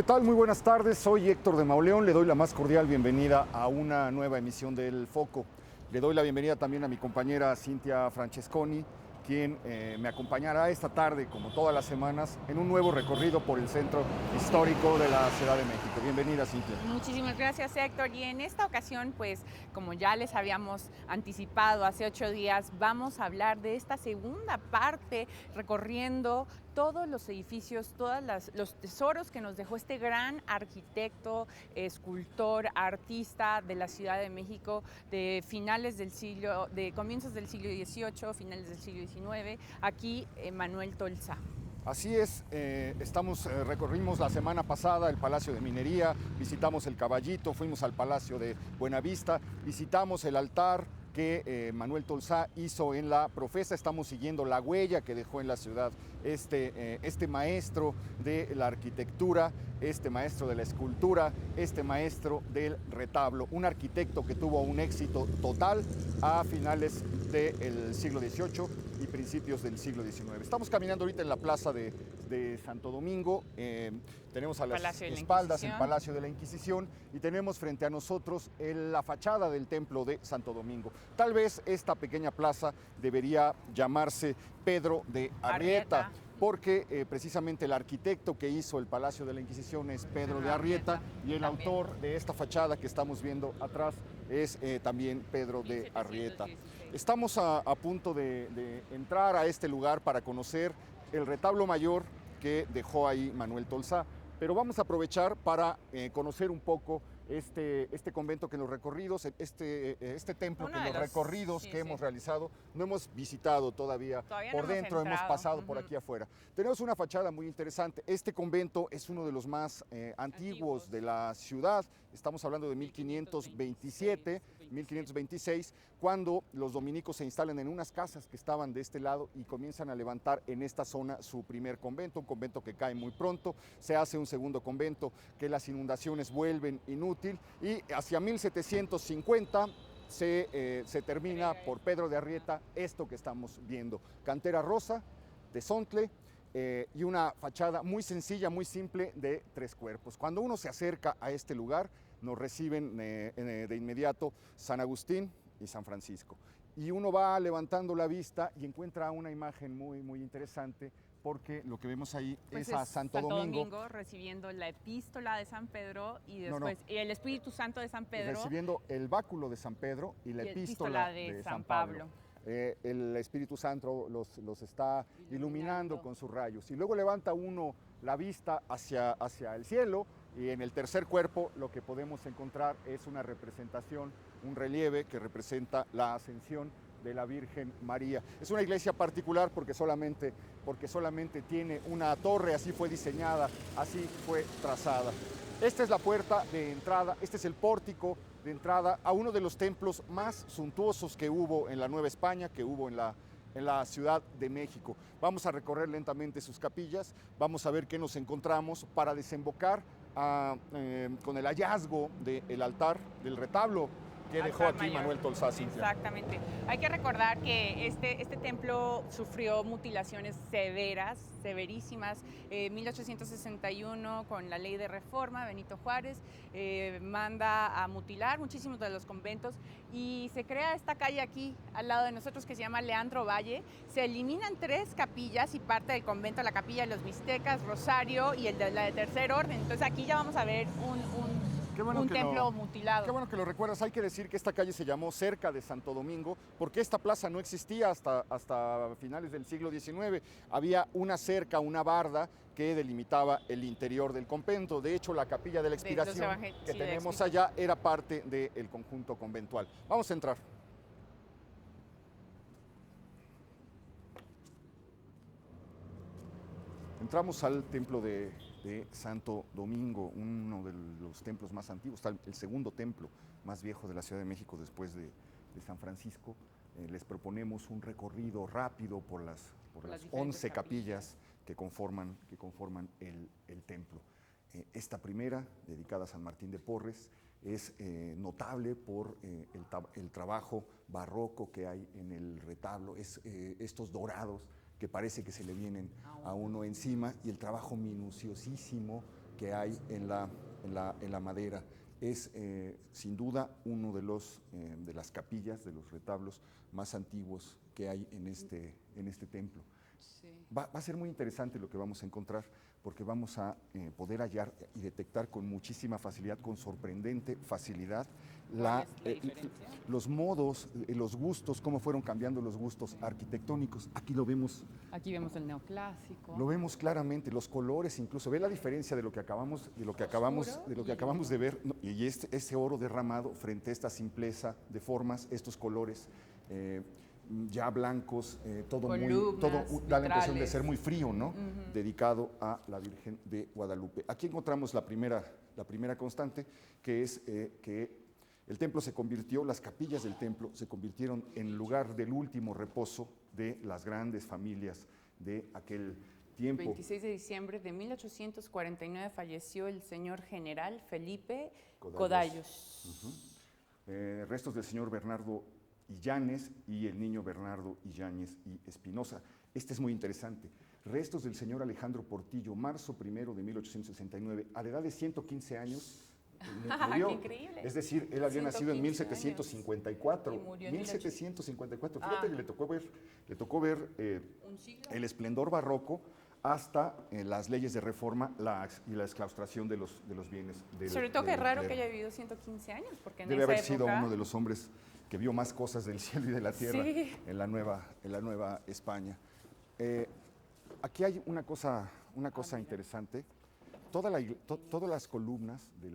¿Qué tal? Muy buenas tardes, soy Héctor de Mauleón, le doy la más cordial bienvenida a una nueva emisión del Foco. Le doy la bienvenida también a mi compañera Cintia Francesconi, quien me acompañará esta tarde, como todas las semanas, en un nuevo recorrido por el centro histórico de la Ciudad de México. Bienvenida, Cintia. Muchísimas gracias, Héctor. Y en esta ocasión, pues, como ya les habíamos anticipado hace 8 días, vamos a hablar de esta segunda parte, recorriendo todos los edificios, los tesoros que nos dejó este gran arquitecto, escultor, artista de la Ciudad de México de comienzos del siglo XVIII, finales del siglo XIX, aquí Manuel Tolsá. Así es, recorrimos la semana pasada el Palacio de Minería, visitamos el Caballito, fuimos al Palacio de Buenavista, visitamos el altar que Manuel Tolsá hizo en la Profesa. Estamos siguiendo la huella que dejó en la ciudad este maestro de la arquitectura, este maestro de la escultura, este maestro del retablo, un arquitecto que tuvo un éxito total a finales del siglo XVIII y principios del siglo XIX. Estamos caminando ahorita en la plaza de Santo Domingo, tenemos a las espaldas el Palacio de la Inquisición y tenemos frente a nosotros la fachada del Templo de Santo Domingo. Tal vez esta pequeña plaza debería llamarse Pedro de Arrieta, porque precisamente el arquitecto que hizo el Palacio de la Inquisición es Pedro de Arrieta y el autor de esta fachada que estamos viendo atrás es también Pedro de Arrieta. Estamos a punto de entrar a este lugar para conocer el retablo mayor que dejó ahí Manuel Tolsá, pero vamos a aprovechar para conocer un poco este convento que en los recorridos, este templo que en los recorridos que hemos realizado no hemos visitado todavía por dentro, hemos pasado por aquí afuera. Tenemos una fachada muy interesante. Este convento es uno de los más antiguos de la ciudad. Estamos hablando de 1527, 1526, cuando los dominicos se instalan en unas casas que estaban de este lado y comienzan a levantar en esta zona su primer convento, un convento que cae muy pronto. Se hace un segundo convento que las inundaciones vuelven inútil y hacia 1750 se termina por Pedro de Arrieta esto que estamos viendo. Cantera rosa, tezontle, y una fachada muy sencilla, muy simple de 3 cuerpos. Cuando uno se acerca a este lugar, nos reciben de inmediato San Agustín y San Francisco. Y uno va levantando la vista y encuentra una imagen muy interesante, porque lo que vemos ahí pues es a Santo Domingo recibiendo la epístola de San Pedro y después y el Espíritu Santo de San Pedro. Recibiendo el báculo de San Pedro y la epístola de San Pablo. El Espíritu Santo los está iluminando con sus rayos. Y luego levanta uno la vista hacia el cielo y en el tercer cuerpo lo que podemos encontrar es una representación, un relieve que representa la ascensión de la Virgen María. Es una iglesia particular porque solamente tiene una torre, así fue diseñada, así fue trazada. Esta es la puerta de entrada, este es el pórtico de entrada a uno de los templos más suntuosos que hubo en la Nueva España, que hubo en la Ciudad de México. Vamos a recorrer lentamente sus capillas, vamos a ver qué nos encontramos para desembocar con el hallazgo del altar, del retablo que dejó aquí Manuel Tolsá. Exactamente. Hay que recordar que este templo sufrió mutilaciones severísimas. En 1861, con la ley de reforma, Benito Juárez manda a mutilar muchísimos de los conventos y se crea esta calle aquí al lado de nosotros que se llama Leandro Valle. Se eliminan 3 capillas y parte del convento, la capilla de los Mixtecas, Rosario y la de Tercer Orden. Entonces aquí ya vamos a ver un templo mutilado. Qué bueno que lo recuerdas. Hay que decir que esta calle se llamó cerca de Santo Domingo porque esta plaza no existía hasta finales del siglo XIX. Había una cerca, una barda que delimitaba el interior del convento. De hecho, la capilla de la Expiración que tenemos allá era parte del conjunto conventual. Vamos a entrar. Entramos al templo de Santo Domingo, uno de los templos más antiguos, el segundo templo más viejo de la Ciudad de México después de San Francisco. Les proponemos un recorrido rápido por las 11 capillas que conforman el templo. Esta primera, dedicada a San Martín de Porres, es notable por el trabajo barroco que hay en el retablo, estos dorados que parece que se le vienen a uno encima y el trabajo minuciosísimo que hay en la madera. Es sin duda uno de las capillas, de los retablos más antiguos que hay en este templo. Sí. Va a ser muy interesante lo que vamos a encontrar, porque vamos a poder hallar y detectar con muchísima facilidad, con sorprendente facilidad, ¿Cuál es la diferencia? los modos, los gustos, cómo fueron cambiando los gustos arquitectónicos. Aquí lo vemos. Aquí vemos el neoclásico. Lo vemos claramente, los colores incluso. Ve la diferencia de lo que acabamos de ver, ¿no? Y ese oro derramado frente a esta simpleza de formas, estos colores ya blancos, todo da la impresión de ser muy frío, ¿no? Dedicado a la Virgen de Guadalupe. Aquí encontramos la primera constante, que es que el templo las capillas del templo se convirtieron en lugar del último reposo de las grandes familias de aquel tiempo. 26 de diciembre de 1849 falleció el señor general Felipe Codallos. Restos del señor Bernardo Illanes y el niño Bernardo Illanes y Espinosa. Este es muy interesante. Restos del señor Alejandro Portillo, marzo 1 de 1869, a la edad de 115 años, murió. ¡Qué increíble! Es decir, él había nacido en 1754. 1754. Y murió en 1754. Fíjate que le tocó ver ¿Un siglo? el esplendor barroco hasta las leyes de reforma y la exclaustración de los bienes. Sobre todo que es raro que haya vivido 115 años, porque en debe esa haber sido época... uno de los hombres que vio más cosas del cielo y de la tierra Sí. en la Nueva España. Aquí hay una cosa interesante. Todas las columnas de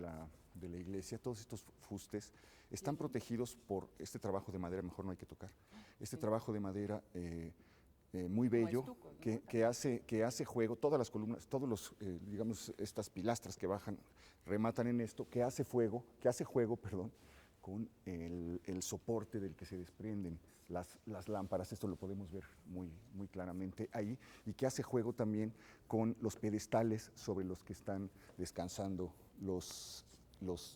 la iglesia, todos estos fustes, están protegidos por este trabajo de madera, mejor no hay que tocar, este trabajo de madera muy bello, estuco, ¿no? que hace juego, todas las columnas, digamos, estas pilastras que bajan, rematan en esto, que hace juego, con el soporte del que se desprenden las lámparas. Esto lo podemos ver muy claramente ahí, y que hace juego también con los pedestales sobre los que están descansando los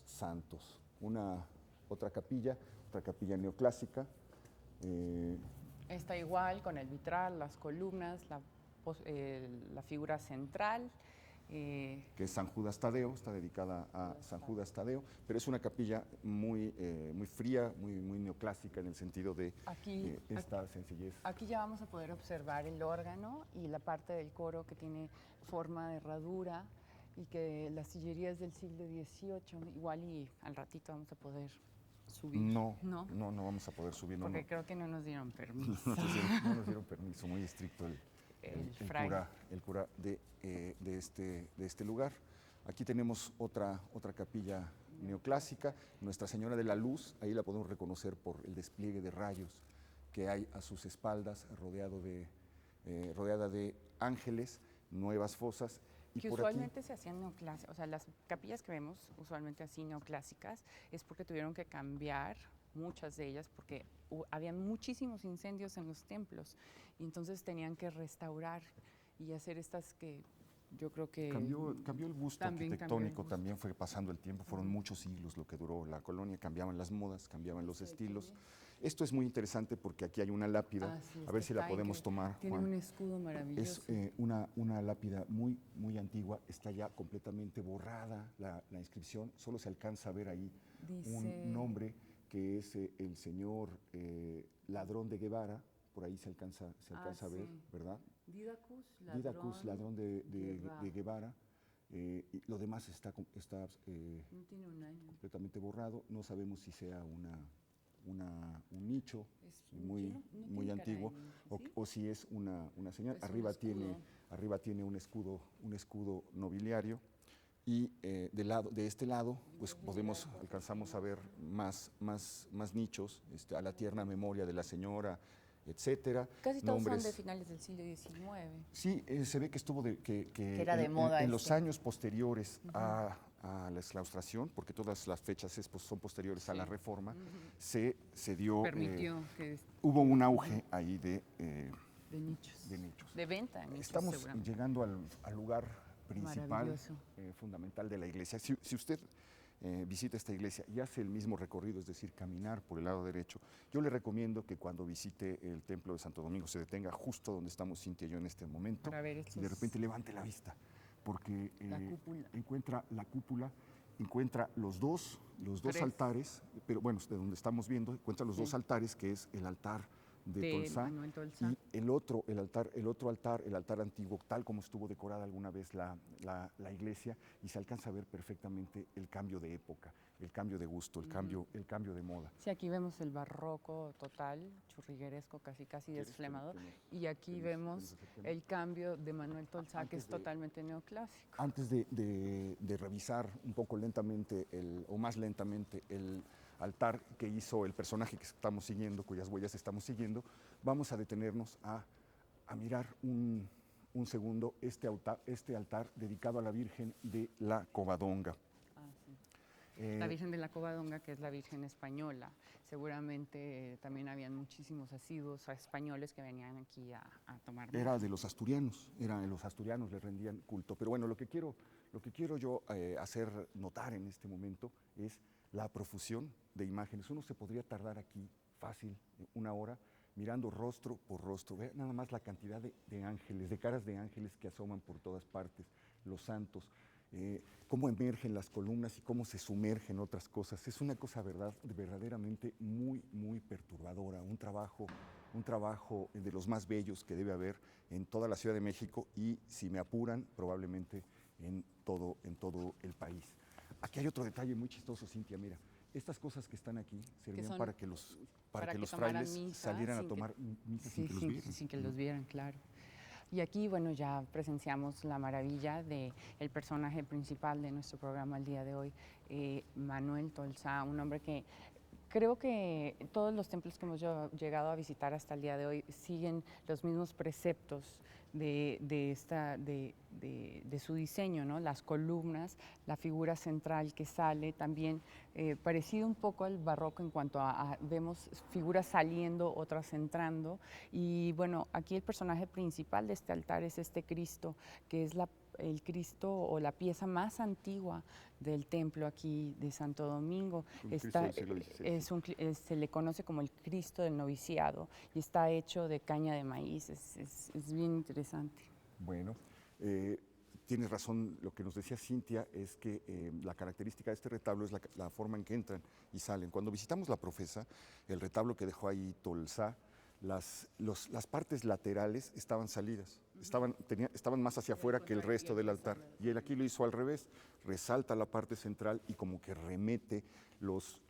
santos. Otra capilla neoclásica. Está igual con el vitral, las columnas, la figura central. Que es San Judas Tadeo, está dedicada a San Judas Tadeo, pero es una capilla muy fría, muy neoclásica en el sentido de esta sencillez. Aquí ya vamos a poder observar el órgano y la parte del coro que tiene forma de herradura, y que las sillerías del siglo XVIII, igual y al ratito vamos a poder subir. No vamos a poder subir. Porque creo que no nos dieron permiso. No nos dieron permiso, muy estricto el cura de este lugar. Aquí tenemos otra capilla neoclásica, Nuestra Señora de la Luz. Ahí la podemos reconocer por el despliegue de rayos que hay a sus espaldas, rodeada de ángeles, nuevas fosas. Y que por usualmente aquí, se hacían neoclásicas, o sea, las capillas que vemos usualmente así neoclásicas es porque tuvieron que cambiar muchas de ellas porque había muchísimos incendios en los templos, y entonces tenían que restaurar y hacer estas que yo creo que... Cambió el gusto arquitectónico, también fue pasando el tiempo, fueron muchos siglos lo que duró la colonia, cambiaban las modas, cambiaban los estilos. Esto es muy interesante porque aquí hay una lápida, a ver si la podemos tomar, tiene Juan. un escudo maravilloso. Es una lápida muy antigua, está ya completamente borrada la inscripción, solo se alcanza a ver ahí un nombre que es el señor Ladrón de Guevara, por ahí se alcanza a ver, ¿verdad? Didacus, ladrón de Guevara. Y lo demás está no tiene un año. completamente borrado. No sabemos si sea un nicho muy antiguo, o si es una señal. Arriba tiene un escudo nobiliario, y de este lado pues alcanzamos a ver más nichos, a la tierna memoria de la señora, etcétera. Casi todos son de finales del siglo XIX. Sí, se ve que estuvo que era de moda en los años posteriores a la exclaustración, porque todas las fechas son posteriores a la reforma, se dio... Permitió que... Hubo un auge ahí de nichos. De venta de nichos. Estamos llegando al lugar principal, fundamental de la iglesia. Si usted visita esta iglesia y hace el mismo recorrido, es decir, caminar por el lado derecho, yo le recomiendo que cuando visite el templo de Santo Domingo se detenga justo donde estamos Cintia y yo en este momento, y de repente levante la vista, porque La cúpula. encuentra la cúpula, encuentra los dos Tres. altares, pero bueno, de donde estamos viendo, encuentra los Sí. dos altares, que es el altar de Tolsá Manuel Tolsá. y el otro altar, el altar antiguo, tal como estuvo decorada alguna vez la iglesia, y se alcanza a ver perfectamente el cambio de época, el cambio de gusto, el cambio de moda. Sí, aquí vemos el barroco total, churrigueresco, casi desflemado, y aquí vemos el cambio de Manuel Tolsá, que es totalmente neoclásico. Antes de revisar un poco lentamente, o más lentamente, el altar que hizo el personaje que estamos siguiendo, cuyas huellas estamos siguiendo, vamos a detenernos a mirar un segundo este altar dedicado a la Virgen de la Covadonga. La Virgen de la Covadonga, que es la Virgen española. Seguramente también habían muchísimos asiduos españoles que venían aquí a tomar. Era de los asturianos, les rendían culto. Pero bueno, lo que quiero yo hacer notar en este momento es la profusión de imágenes. Uno se podría tardar aquí fácil, una hora, mirando rostro por rostro. Ve nada más la cantidad de ángeles, de caras de ángeles que asoman por todas partes, los santos. Cómo emergen las columnas y cómo se sumergen otras cosas. Es una cosa verdaderamente muy perturbadora, un trabajo de los más bellos que debe haber en toda la Ciudad de México y, si me apuran, probablemente en todo el país. Aquí hay otro detalle muy chistoso, Cintia, mira. Estas cosas que están aquí servían para que los frailes salieran a tomar misa sin que los vieran. Sin que los vieran, claro. Y aquí, bueno, ya presenciamos la maravilla del personaje principal de nuestro programa el día de hoy, Manuel Tolsá, un hombre que creo que todos los templos que hemos llegado a visitar hasta el día de hoy siguen los mismos preceptos de su diseño, ¿no? Las columnas, la figura central que sale, también parecido un poco al barroco en cuanto a vemos figuras saliendo, otras entrando, y bueno, aquí el personaje principal de este altar es este Cristo, que es el Cristo o la pieza más antigua del templo aquí de Santo Domingo. Se le conoce como el Cristo del noviciado y está hecho de caña de maíz, es bien interesante. Bueno, tienes razón, lo que nos decía Cintia es que la característica de este retablo es la forma en que entran y salen. Cuando visitamos la Profesa, el retablo que dejó ahí Tolsá, las partes laterales estaban salidas, estaban más hacia afuera que el resto del altar. Y él aquí lo hizo al revés, resalta la parte central y como que remete los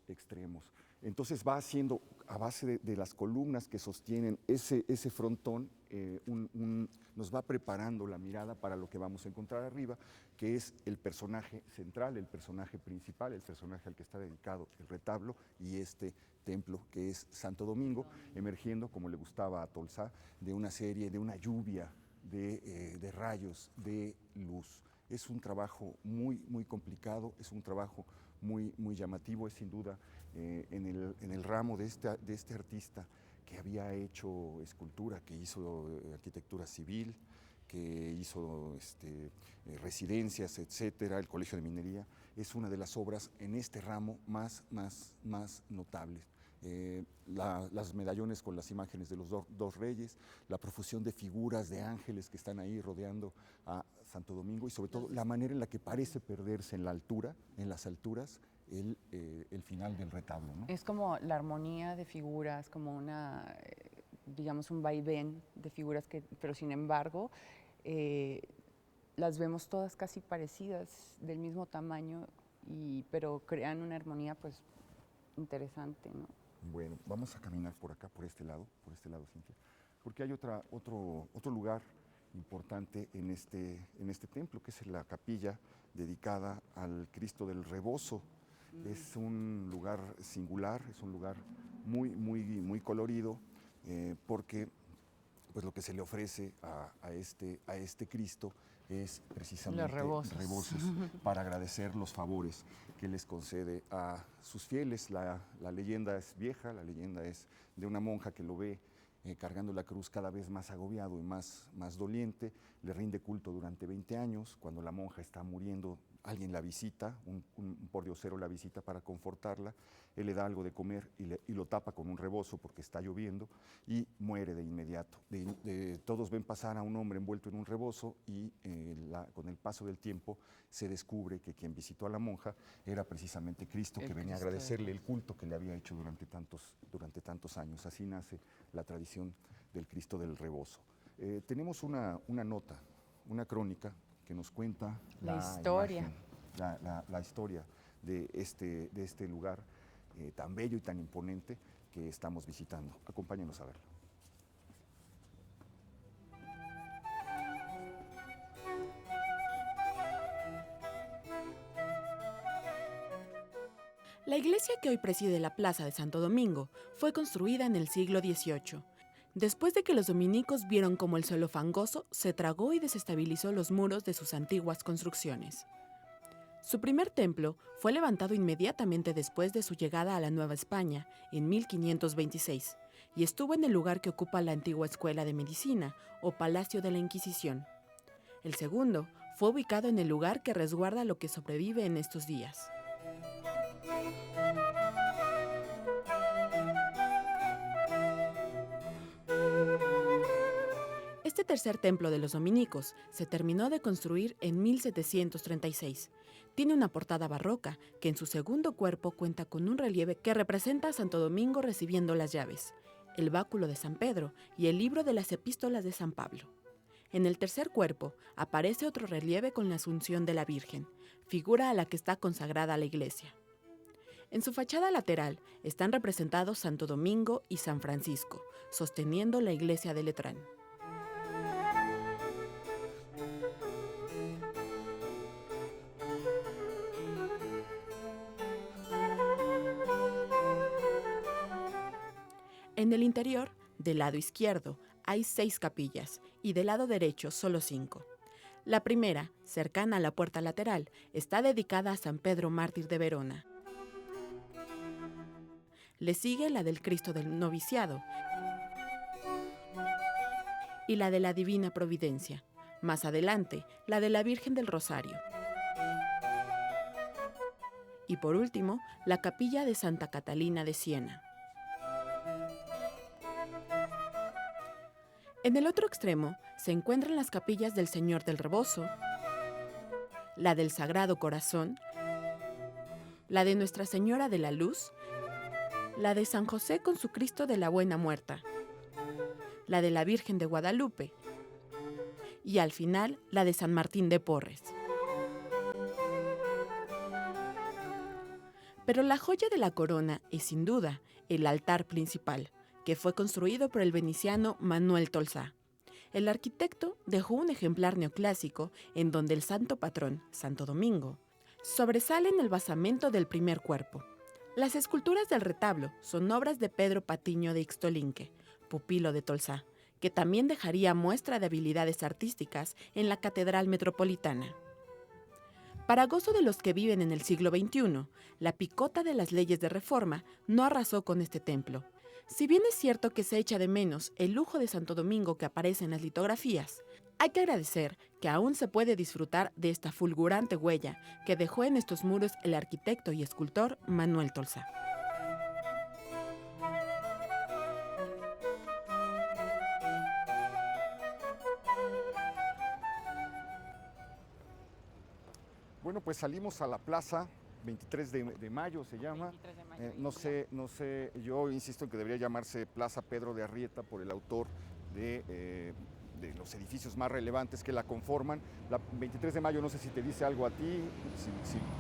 extremos. Entonces va haciendo, a base de las columnas que sostienen ese frontón, nos va preparando la mirada para lo que vamos a encontrar arriba, que es el personaje central, el personaje principal, el personaje al que está dedicado el retablo y este templo, que es Santo Domingo, emergiendo, como le gustaba a Tolsá, de una lluvia de rayos de luz. Es un trabajo muy complicado, es un trabajo muy llamativo, es sin duda en el ramo de este artista que había hecho escultura, que hizo arquitectura civil, que hizo residencias, etcétera, el Colegio de Minería. Es una de las obras en este ramo más notables. Las medallones con las imágenes de los dos reyes, la profusión de figuras de ángeles que están ahí rodeando a Santo Domingo, y sobre todo la manera en la que parece perderse en las alturas, el final del retablo, ¿no? Es como la armonía de figuras, como digamos, un vaivén de figuras pero sin embargo, las vemos todas casi parecidas, del mismo tamaño, pero crean una armonía, pues, interesante, ¿no? Bueno, vamos a caminar por acá, por este lado, Cintia, porque hay otro lugar importante en este templo, que es la capilla dedicada al Cristo del Rebozo. Es un lugar singular, es un lugar muy colorido, porque pues lo que se le ofrece a este Cristo es precisamente los rebozos para agradecer los favores que les concede a sus fieles. La leyenda es vieja, la leyenda es de una monja que lo ve cargando la cruz cada vez más agobiado y más doliente, le rinde culto durante 20 años. Cuando la monja está muriendo alguien la visita, un pordiosero la visita para confortarla, él le da algo de comer y lo tapa con un rebozo porque está lloviendo y muere de inmediato. Todos ven pasar a un hombre envuelto en un rebozo y con el paso del tiempo se descubre que quien visitó a la monja era precisamente Cristo, que venía a agradecerle el culto que le había hecho durante tantos años. Así nace la tradición del Cristo del rebozo. Tenemos una nota, una crónica que nos cuenta la historia de este lugar tan bello y tan imponente que estamos visitando. Acompáñenos a verlo. La iglesia que hoy preside la Plaza de Santo Domingo fue construida en el siglo XVIII. Después de que los dominicos vieron cómo el suelo fangoso se tragó y desestabilizó los muros de sus antiguas construcciones. Su primer templo fue levantado inmediatamente después de su llegada a la Nueva España, en 1526, y estuvo en el lugar que ocupa la antigua Escuela de Medicina, o Palacio de la Inquisición. El segundo fue ubicado en el lugar que resguarda lo que sobrevive en estos días. Este tercer templo de los dominicos se terminó de construir en 1736. Tiene una portada barroca que en su segundo cuerpo cuenta con un relieve que representa a Santo Domingo recibiendo las llaves, el báculo de San Pedro y el libro de las epístolas de San Pablo. En el tercer cuerpo aparece otro relieve con la Asunción de la Virgen, figura a la que está consagrada la iglesia. En su fachada lateral están representados Santo Domingo y San Francisco, sosteniendo la iglesia de Letrán. En el interior, del lado izquierdo, hay 6 capillas y del lado derecho solo 5. La primera, cercana a la puerta lateral, está dedicada a San Pedro Mártir de Verona. Le sigue la del Cristo del Noviciado y la de la Divina Providencia. Más adelante, la de la Virgen del Rosario. Y por último, la capilla de Santa Catalina de Siena. En el otro extremo se encuentran las capillas del Señor del Rebozo, la del Sagrado Corazón, la de Nuestra Señora de la Luz, la de San José con su Cristo de la Buena Muerta, la de la Virgen de Guadalupe y al final la de San Martín de Porres. Pero la joya de la corona es sin duda el altar principal, que fue construido por el veneciano Manuel Tolsá. El arquitecto dejó un ejemplar neoclásico en donde el santo patrón, Santo Domingo, sobresale en el basamento del primer cuerpo. Las esculturas del retablo son obras de Pedro Patiño de Ixtolinque, pupilo de Tolsá, que también dejaría muestra de habilidades artísticas en la Catedral Metropolitana. Para gozo de los que viven en el siglo XXI, la picota de las leyes de reforma no arrasó con este templo. Si bien es cierto que se echa de menos el lujo de Santo Domingo que aparece en las litografías, hay que agradecer que aún se puede disfrutar de esta fulgurante huella que dejó en estos muros el arquitecto y escultor Manuel Tolsá. Bueno, pues salimos a la plaza, 23 de mayo se llama. 23 de mayo. No sé, yo insisto en que debería llamarse Plaza Pedro de Arrieta por el autor de los edificios más relevantes que la conforman. La 23 de mayo, no sé si te dice algo a ti.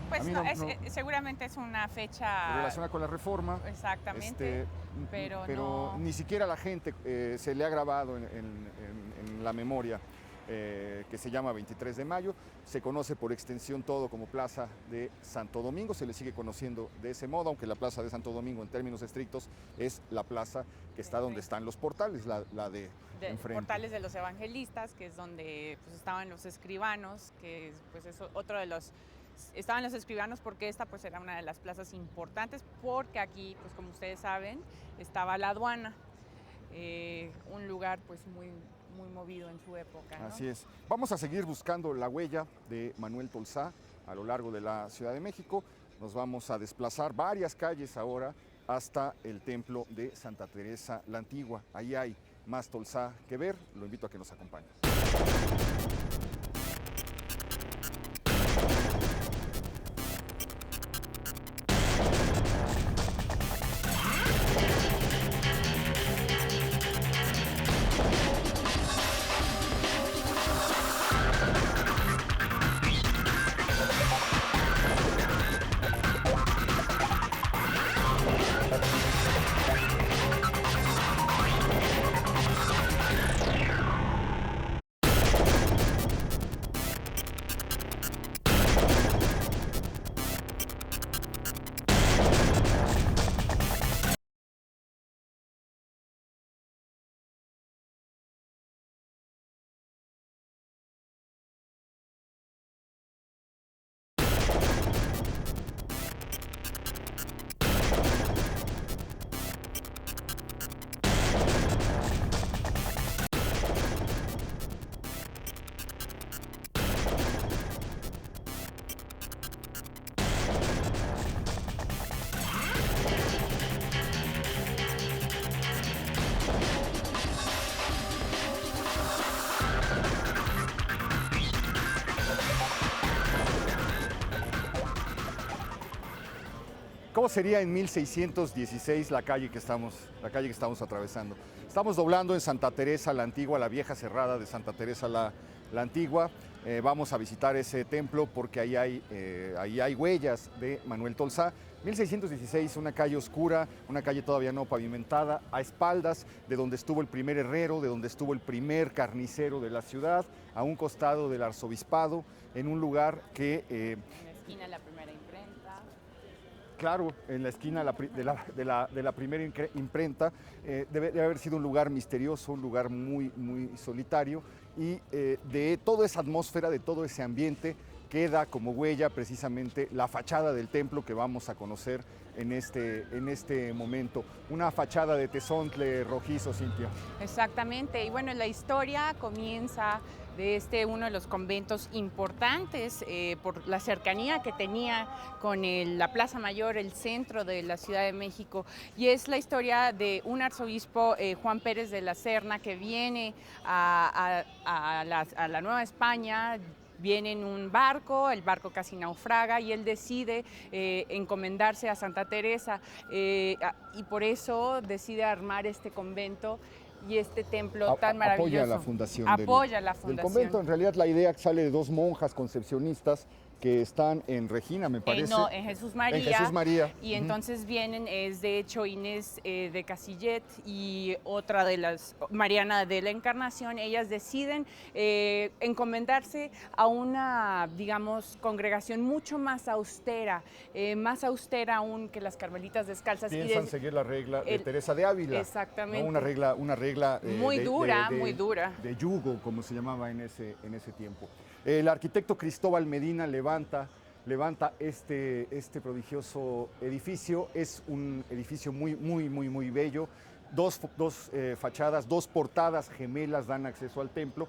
Pues a mí seguramente es una fecha... relacionada con la reforma. Exactamente, pero no... ni siquiera la gente se le ha grabado en la memoria. Que se llama 23 de mayo, se conoce por extensión todo como Plaza de Santo Domingo, se le sigue conociendo de ese modo, aunque la Plaza de Santo Domingo en términos estrictos es la plaza que está donde están los portales, la de enfrente. Portales de los evangelistas, que es donde pues, estaban los escribanos, que pues, es otro de los... Estaban los escribanos porque esta pues era una de las plazas importantes, porque aquí, pues como ustedes saben, estaba la aduana, un lugar pues muy movido en su época, ¿no? Así es. Vamos a seguir buscando la huella de Manuel Tolsá a lo largo de la Ciudad de México. Nos vamos a desplazar varias calles ahora hasta el templo de Santa Teresa la Antigua. Ahí hay más Tolsá que ver, lo invito a que nos acompañe. ¿Cómo sería en 1616 la calle que estamos atravesando? Estamos doblando en Santa Teresa la Antigua, la vieja cerrada de Santa Teresa la Antigua. Vamos a visitar ese templo porque ahí hay huellas de Manuel Tolsá. 1616, una calle oscura, una calle todavía no pavimentada, a espaldas de donde estuvo el primer herrero, de donde estuvo el primer carnicero de la ciudad, a un costado del arzobispado, en un lugar que... En la esquina la primera imprenta. Claro, en la esquina de la primera imprenta. Debe haber sido un lugar misterioso, un lugar muy, muy solitario, y de toda esa atmósfera, de todo ese ambiente, queda como huella precisamente la fachada del templo que vamos a conocer en este momento. Una fachada de tezontle rojizo, Cintia. Exactamente, y bueno, la historia comienza de uno de los conventos importantes por la cercanía que tenía con la Plaza Mayor, el centro de la Ciudad de México, y es la historia de un arzobispo, Juan Pérez de la Serna, que viene a la Nueva España. Viene en un barco, el barco casi naufraga y él decide encomendarse a Santa Teresa y por eso decide armar este convento y este templo tan maravilloso. Apoya la fundación del convento. En realidad la idea sale de dos monjas concepcionistas que están en Regina, me parece. No, en Jesús María. En Jesús María. Y entonces vienen, es de hecho Inés de Casillet y otra de las, Mariana de la Encarnación. Ellas deciden encomendarse a una, digamos, congregación mucho más austera aún que las Carmelitas Descalzas. Piensan seguir la regla de Teresa de Ávila. Exactamente. ¿No? Una regla muy dura. De yugo, como se llamaba en ese tiempo. El arquitecto Cristóbal Medina levanta este prodigioso edificio. Es un edificio muy, muy, muy, muy bello. Dos fachadas, dos portadas gemelas dan acceso al templo.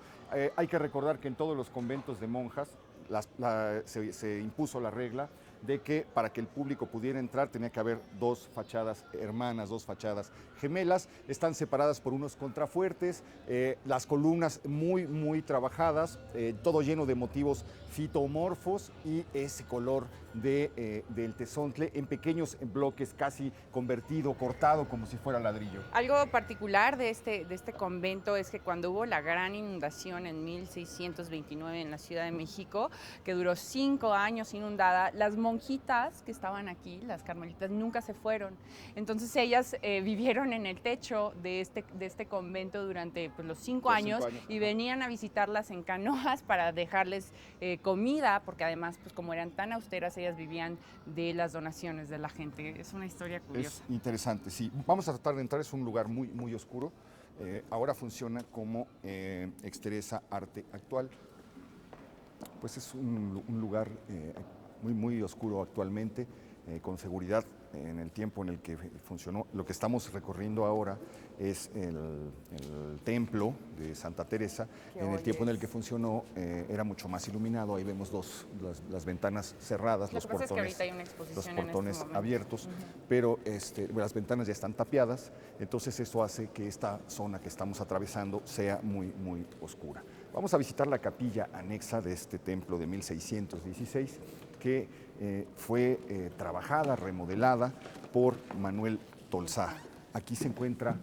Hay que recordar que en todos los conventos de monjas se impuso la regla de que para que el público pudiera entrar tenía que haber dos fachadas hermanas, dos fachadas gemelas. Están separadas por unos contrafuertes, las columnas muy, muy trabajadas, todo lleno de motivos fitomorfos y ese color del tezontle en pequeños bloques, casi convertido, cortado como si fuera ladrillo. Algo particular de este convento es que cuando hubo la gran inundación en 1629 en la Ciudad de México, que duró 5 años inundada, las monjitas que estaban aquí, las carmelitas, nunca se fueron. Entonces ellas vivieron en el techo de este convento durante los 5 años y venían a visitarlas en canoas para dejarles comida, porque además, pues como eran tan austeras, ellas vivían de las donaciones de la gente. Es una historia curiosa. Es interesante, sí. Vamos a tratar de entrar, es un lugar muy, muy oscuro. Ahora funciona como Exteresa Arte Actual. Pues es un lugar muy, muy oscuro actualmente, con seguridad en el tiempo en el que funcionó. Lo que estamos recorriendo ahora es el templo de Santa Teresa. En el tiempo en el que funcionó era mucho más iluminado. Ahí vemos las ventanas cerradas, los portones abiertos, pero las ventanas ya están tapiadas, entonces eso hace que esta zona que estamos atravesando sea muy, muy oscura. Vamos a visitar la capilla anexa de este templo de 1616, que fue trabajada, remodelada por Manuel Tolsá. Aquí se encuentra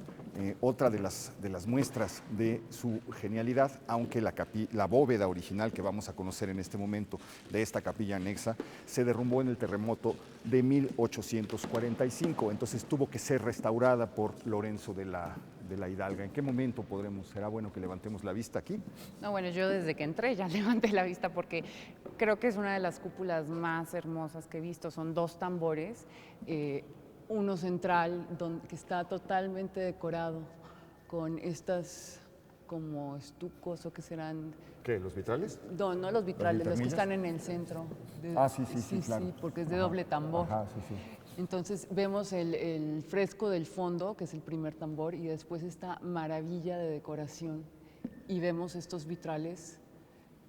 otra de las muestras de su genialidad, aunque la bóveda original que vamos a conocer en este momento de esta capilla anexa se derrumbó en el terremoto de 1845, entonces tuvo que ser restaurada por Lorenzo de la Hidalga. ¿En qué momento será bueno que levantemos la vista aquí? No, bueno, yo desde que entré ya levanté la vista porque creo que es una de las cúpulas más hermosas que he visto. Son 2 tambores, uno central que está totalmente decorado con estas como estucos o que serán... ¿Qué, los vitrales? No, no los vitrales, los que están en el centro. Sí, claro. Sí, porque es de doble tambor. Ajá, sí. Entonces vemos el fresco del fondo, que es el primer tambor, y después esta maravilla de decoración. Y vemos estos vitrales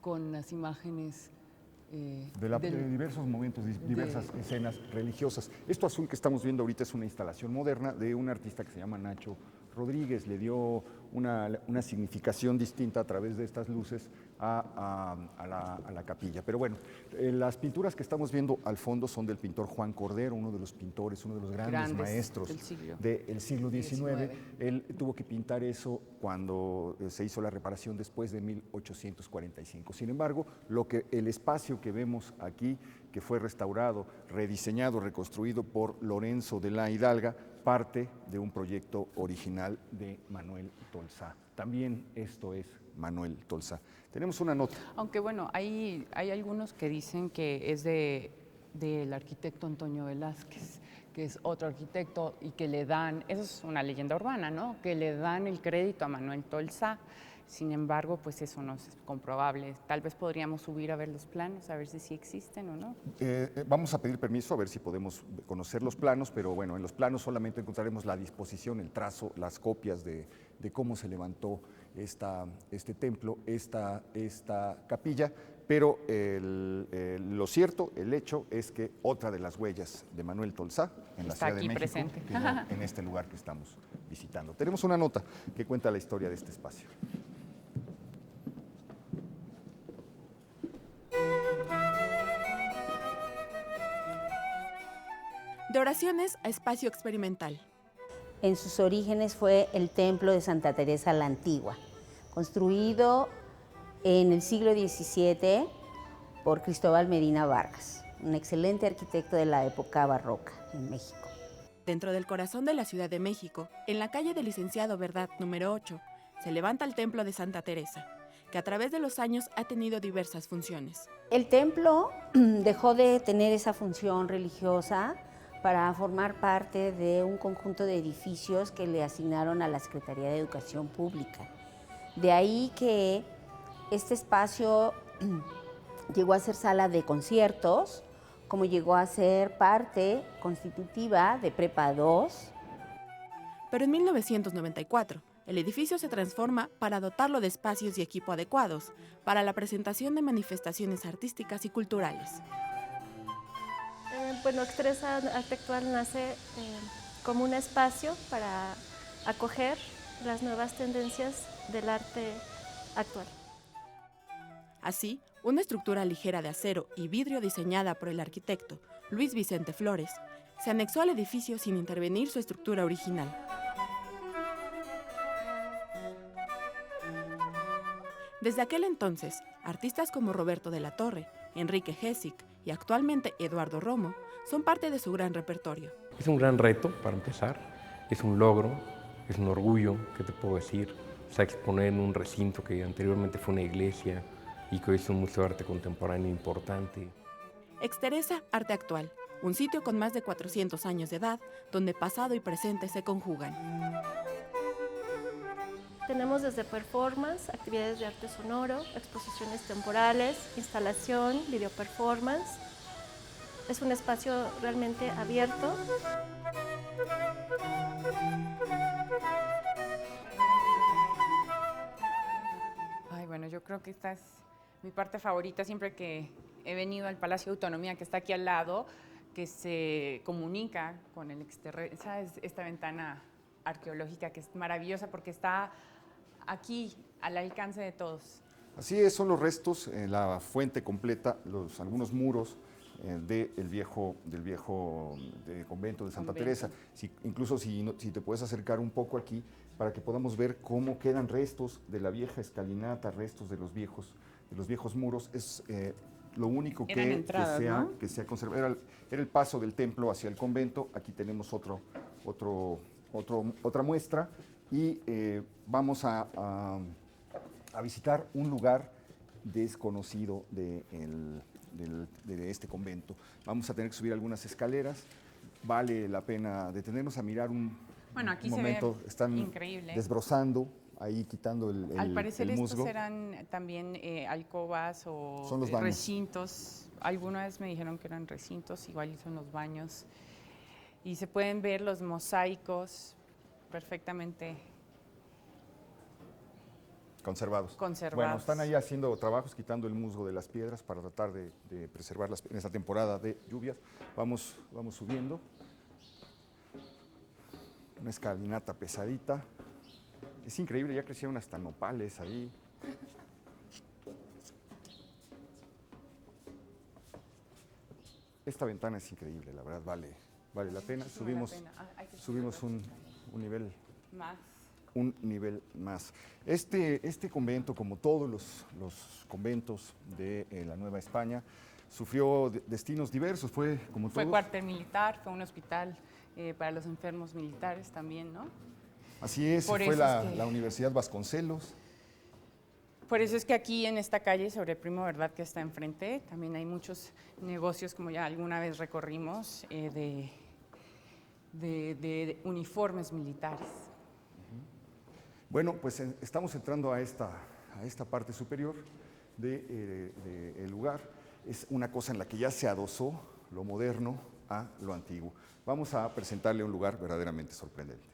con las imágenes de diversos momentos, diversas escenas religiosas. Esto azul que estamos viendo ahorita es una instalación moderna de un artista que se llama Nacho Rodríguez. Le dio una significación distinta a través de estas luces a la capilla. Pero bueno, las pinturas que estamos viendo al fondo son del pintor Juan Cordero, uno de los pintores, uno de los grandes maestros del siglo XIX. Él tuvo que pintar eso cuando se hizo la reparación después de 1845. Sin embargo, el espacio que vemos aquí, que fue restaurado, rediseñado, reconstruido por Lorenzo de la Hidalga, parte de un proyecto original de Manuel Tolsá. También esto es Manuel Tolsá. Tenemos una nota. Aunque bueno, hay algunos que dicen que es del arquitecto Antonio Velázquez, que es otro arquitecto y que le dan, eso es una leyenda urbana, ¿no? Que le dan el crédito a Manuel Tolsá. Sin embargo, pues eso no es comprobable. Tal vez podríamos subir a ver los planos, a ver si sí existen o no. Vamos a pedir permiso a ver si podemos conocer los planos, pero bueno, en los planos solamente encontraremos la disposición, el trazo, las copias de cómo se levantó este templo, esta capilla, pero lo cierto, el hecho es que otra de las huellas de Manuel Tolsá en la Ciudad de México presente. quedó en este lugar que estamos visitando. Tenemos una nota que cuenta la historia de este espacio. De oraciones a espacio experimental. En sus orígenes fue el templo de Santa Teresa la Antigua, construido en el siglo XVII por Cristóbal Medina Vargas, un excelente arquitecto de la época barroca en México. Dentro del corazón de la Ciudad de México, en la calle del Licenciado Verdad número 8, se levanta el templo de Santa Teresa, que a través de los años ha tenido diversas funciones. El templo dejó de tener esa función religiosa para formar parte de un conjunto de edificios que le asignaron a la Secretaría de Educación Pública. De ahí que este espacio llegó a ser sala de conciertos, como llegó a ser parte constitutiva de Prepa 2. Pero en 1994, el edificio se transforma para dotarlo de espacios y equipo adecuados para la presentación de manifestaciones artísticas y culturales. Bueno, Exteresa Arte Actual nace como un espacio para acoger las nuevas tendencias del arte actual. Así, una estructura ligera de acero y vidrio diseñada por el arquitecto Luis Vicente Flores se anexó al edificio sin intervenir su estructura original. Desde aquel entonces, artistas como Roberto de la Torre, Enrique Gesick y actualmente Eduardo Romo son parte de su gran repertorio. Es un gran reto para empezar, es un logro, es un orgullo, ¿qué te puedo decir? O sea, exponer en un recinto que anteriormente fue una iglesia y que hoy es un museo de arte contemporáneo importante. Exteresa Arte Actual, un sitio con más de 400 años de edad, donde pasado y presente se conjugan. Tenemos desde performance, actividades de arte sonoro, exposiciones temporales, instalación, video performance. es un espacio realmente abierto. Ay, bueno, yo creo que esta es mi parte favorita siempre que he venido al Palacio de Autonomía, que está aquí al lado, que se comunica con el exterior. ¿Sabes? Esta ventana arqueológica que es maravillosa porque está aquí, al alcance de todos. Así es, son los restos, la fuente completa, algunos muros del viejo convento de Santa Teresa. Incluso si te puedes acercar un poco aquí para que podamos ver cómo quedan restos de la vieja escalinata, restos de los viejos muros. Es lo único que se ha conservado. Era el paso del templo hacia el convento. Aquí tenemos otra muestra y vamos a visitar un lugar desconocido de este convento. Vamos a tener que subir algunas escaleras. Vale la pena detenernos a mirar un aquí momento. se ve Están increíble. Desbrozando, ahí quitando el musgo. Al parecer estos eran también alcobas o son los baños. Recintos. Alguna vez me dijeron que eran recintos, igual son los baños. Y se pueden ver los mosaicos perfectamente conservados. Bueno, están ahí haciendo trabajos, quitando el musgo de las piedras para tratar de preservarlas en esta temporada de lluvias. Vamos subiendo. Una escalinata pesadita. Es increíble, ya crecieron hasta nopales ahí. Esta ventana es increíble, la verdad, vale la pena. Subimos un nivel más. Un nivel más. Este convento, como todos los conventos de la Nueva España, sufrió destinos diversos. Fue cuartel militar, fue un hospital para los enfermos militares también, ¿no? Así es, fue la Universidad Vasconcelos. Por eso es que aquí en esta calle, sobre Primo Verdad, que está enfrente, también hay muchos negocios, como ya alguna vez recorrimos, de uniformes militares. Bueno, pues estamos entrando a esta parte superior del lugar. Es una cosa en la que ya se adosó lo moderno a lo antiguo. Vamos a presentarle un lugar verdaderamente sorprendente.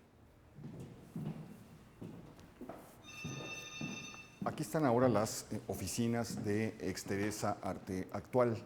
Aquí están ahora las oficinas de Exteresa Arte Actual.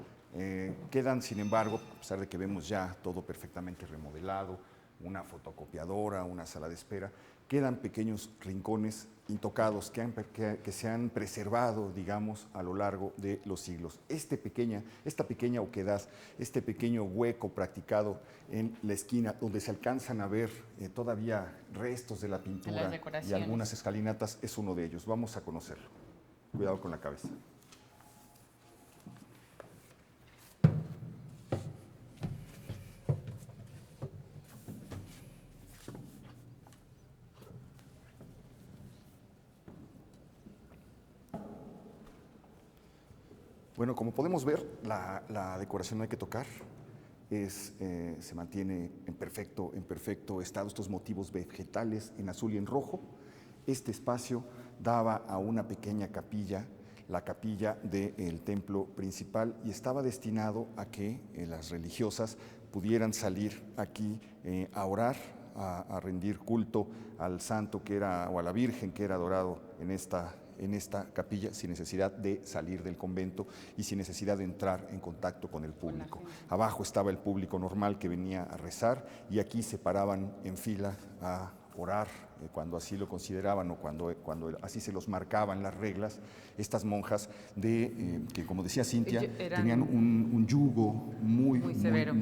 Quedan, sin embargo, a pesar de que vemos ya todo perfectamente remodelado, una fotocopiadora, una sala de espera, quedan pequeños rincones intocados que se han preservado, digamos, a lo largo de los siglos. Esta pequeña oquedad, este pequeño hueco practicado en la esquina, donde se alcanzan a ver todavía restos de la pintura y algunas escalinatas, es uno de ellos. Vamos a conocerlo. Cuidado con la cabeza. Bueno, como podemos ver, la decoración no hay que tocar, se mantiene en perfecto estado, estos motivos vegetales en azul y en rojo. Este espacio daba a una pequeña capilla, la capilla del templo principal, y estaba destinado a que las religiosas pudieran salir aquí a orar, a rendir culto al santo o a la Virgen que era adorado en esta capilla, sin necesidad de salir del convento y sin necesidad de entrar en contacto con el público. Abajo estaba el público normal que venía a rezar y aquí se paraban en fila a orar cuando así lo consideraban o cuando así se los marcaban las reglas, estas monjas que, como decía Cintia, tenían un yugo muy severo.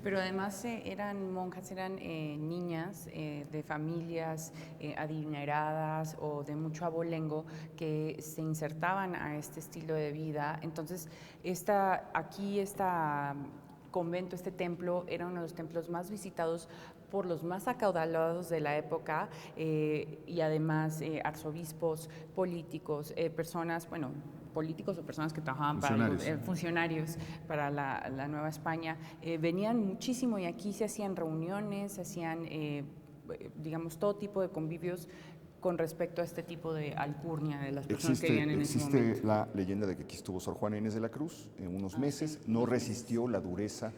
Pero además eran monjas, eran niñas de familias adineradas o de mucho abolengo que se insertaban a este estilo de vida. Entonces, este convento, este templo, era uno de los templos más visitados por los más acaudalados de la época y además arzobispos, políticos, políticos o personas que trabajaban funcionarios para la Nueva España, venían muchísimo y aquí se hacían reuniones, se hacían, digamos, todo tipo de convivios con respecto a este tipo de alcurnia de las personas que vivían en ese momento. Existe la leyenda de que aquí estuvo Sor Juana Inés de la Cruz unos meses, no resistió la dureza,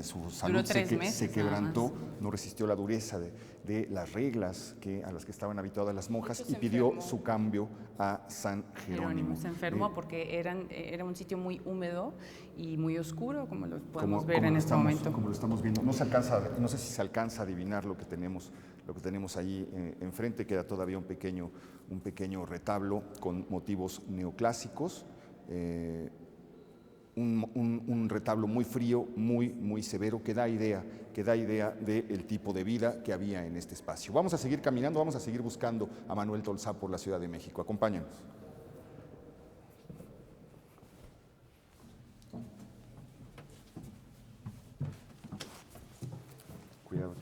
su salud se quebrantó, no resistió la dureza de las reglas a las que estaban habituadas las monjas y pidió su cambio a San Jerónimo. Se enfermó porque era un sitio muy húmedo y muy oscuro, como lo podemos ver en este momento. Como lo estamos viendo, no sé si se alcanza a adivinar lo que tenemos ahí enfrente. Queda todavía un pequeño retablo con motivos neoclásicos, un retablo muy frío, muy severo, que da idea del tipo de vida que había en este espacio. Vamos a seguir caminando, vamos a seguir buscando a Manuel Tolsá por la Ciudad de México. Acompáñanos. Cuidado aquí.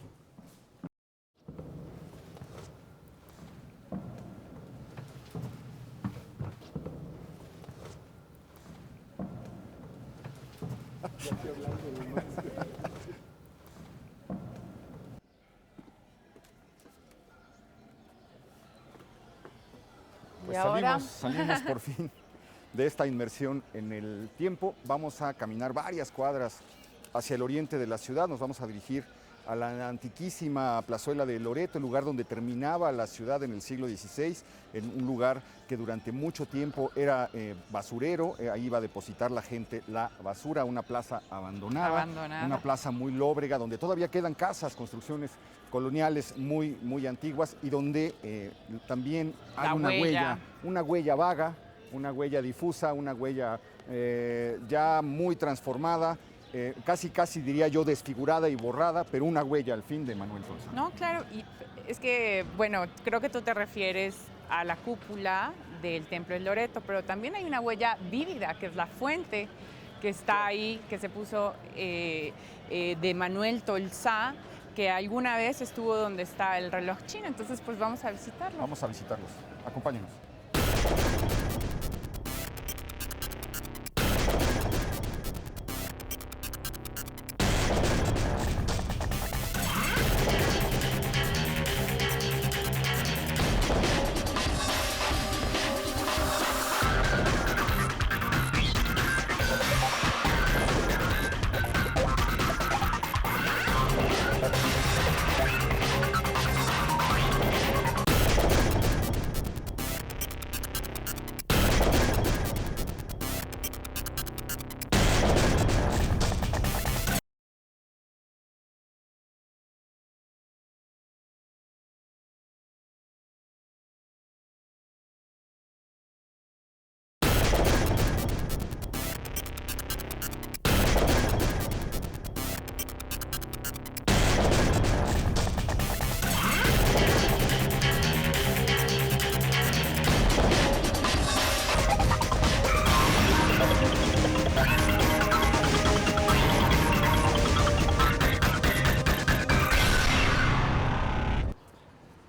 Pues salimos por fin de esta inmersión en el tiempo. Vamos a caminar varias cuadras hacia el oriente de la ciudad. Nos vamos a dirigir a la antiquísima plazuela de Loreto, el lugar donde terminaba la ciudad en el siglo XVI, en un lugar que durante mucho tiempo era basurero. Ahí iba a depositar la gente la basura, una plaza abandonada, una plaza muy lóbrega, donde todavía quedan casas, construcciones coloniales muy antiguas, y donde también hay una huella vaga, una huella difusa, una huella ya muy transformada, casi diría yo desfigurada y borrada, pero una huella al fin de Manuel Tolsá. No, claro, y es que, bueno, creo que tú te refieres a la cúpula del Templo de Loreto, pero también hay una huella vívida, que es la fuente que está ahí, que se puso de Manuel Tolsá, que alguna vez estuvo donde está el reloj chino. Entonces, pues vamos a visitarlo. Vamos a visitarlos. Acompáñenos.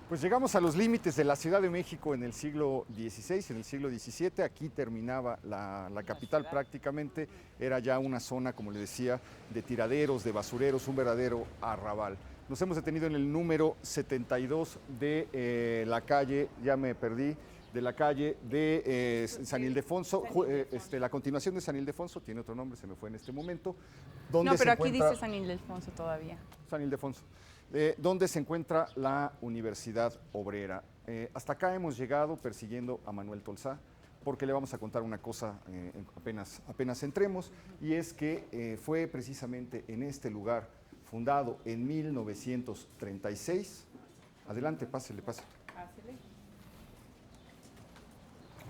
Pues llegamos a los límites de la Ciudad de México en el siglo XVI, en el siglo XVII. Aquí terminaba la capital prácticamente. Era ya una zona, como le decía, de tiraderos, de basureros, un verdadero arrabal. Nos hemos detenido en el número 72 de la calle, ya me perdí, de la calle de San Ildefonso. La continuación de San Ildefonso tiene otro nombre, se me fue en este momento. No, pero aquí dice San Ildefonso todavía. San Ildefonso. Donde se encuentra la Universidad Obrera. Hasta acá hemos llegado persiguiendo a Manuel Tolsá, porque le vamos a contar una cosa apenas entremos, y es que fue precisamente en este lugar, fundado en 1936. Adelante, pásele.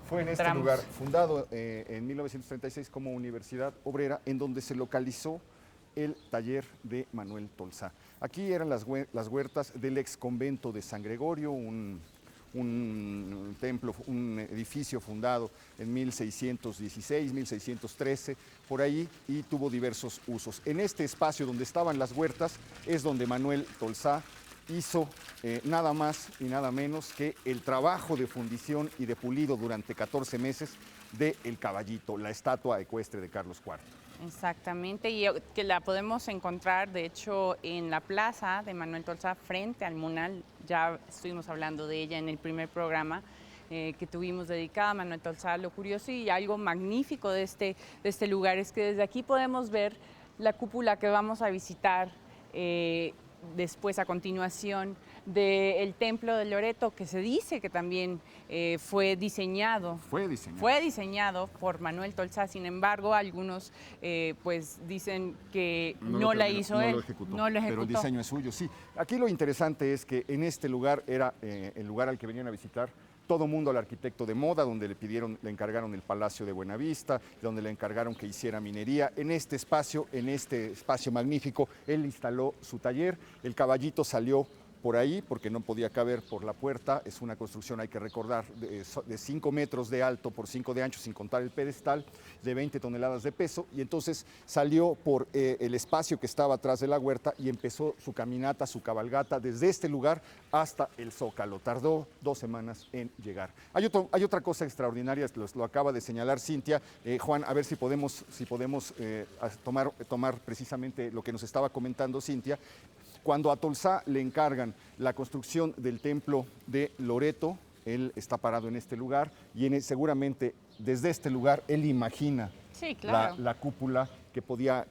Fue en este lugar, fundado en 1936 como Universidad Obrera, en donde se localizó el taller de Manuel Tolsá. Aquí eran las huertas del ex convento de San Gregorio, un templo, un edificio fundado en 1616, 1613, por ahí, y tuvo diversos usos. En este espacio donde estaban las huertas es donde Manuel Tolsá hizo nada más y nada menos que el trabajo de fundición y de pulido durante 14 meses de El Caballito, la estatua ecuestre de Carlos IV. Exactamente, y que la podemos encontrar, de hecho, en la plaza de Manuel Tolsá, frente al Munal. Ya estuvimos hablando de ella en el primer programa que tuvimos dedicado a Manuel Tolsá. Lo curioso y algo magnífico de este lugar es que desde aquí podemos ver la cúpula que vamos a visitar después, a continuación, del Templo de Loreto, que se dice que también fue diseñado por Manuel Tolsá. Sin embargo, algunos pues dicen que no la hizo él, no lo ejecutó, pero el diseño es suyo, sí. Aquí lo interesante es que en este lugar era el lugar al que venían a visitar todo mundo al arquitecto de moda, donde le encargaron el Palacio de Buenavista, donde le encargaron que hiciera minería. En este espacio magnífico, él instaló su taller. El Caballito salió por ahí porque no podía caber por la puerta. Es una construcción, hay que recordar, de 5 metros de alto por 5 de ancho, sin contar el pedestal, de 20 toneladas de peso, y entonces salió por el espacio que estaba atrás de la huerta y empezó su caminata, su cabalgata, desde este lugar hasta el Zócalo. Tardó 2 semanas en llegar. Hay otra cosa extraordinaria, lo acaba de señalar Cintia. Juan, a ver si podemos tomar precisamente lo que nos estaba comentando Cintia. Cuando a Tolsá le encargan la construcción del templo de Loreto, él está parado en este lugar y seguramente desde este lugar él imagina la cúpula que podría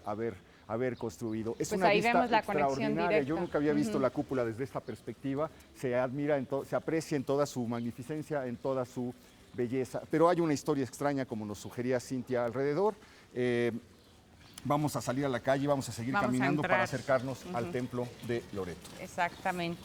haber construido. Es pues una ahí vista vemos la conexión extraordinaria. directa. Yo nunca había visto la cúpula desde esta perspectiva. Se admira, se aprecia en toda su magnificencia, en toda su belleza. Pero hay una historia extraña, como nos sugería Cintia, alrededor. Vamos a salir a la calle, vamos a seguir caminando para acercarnos al templo de Loreto. Exactamente.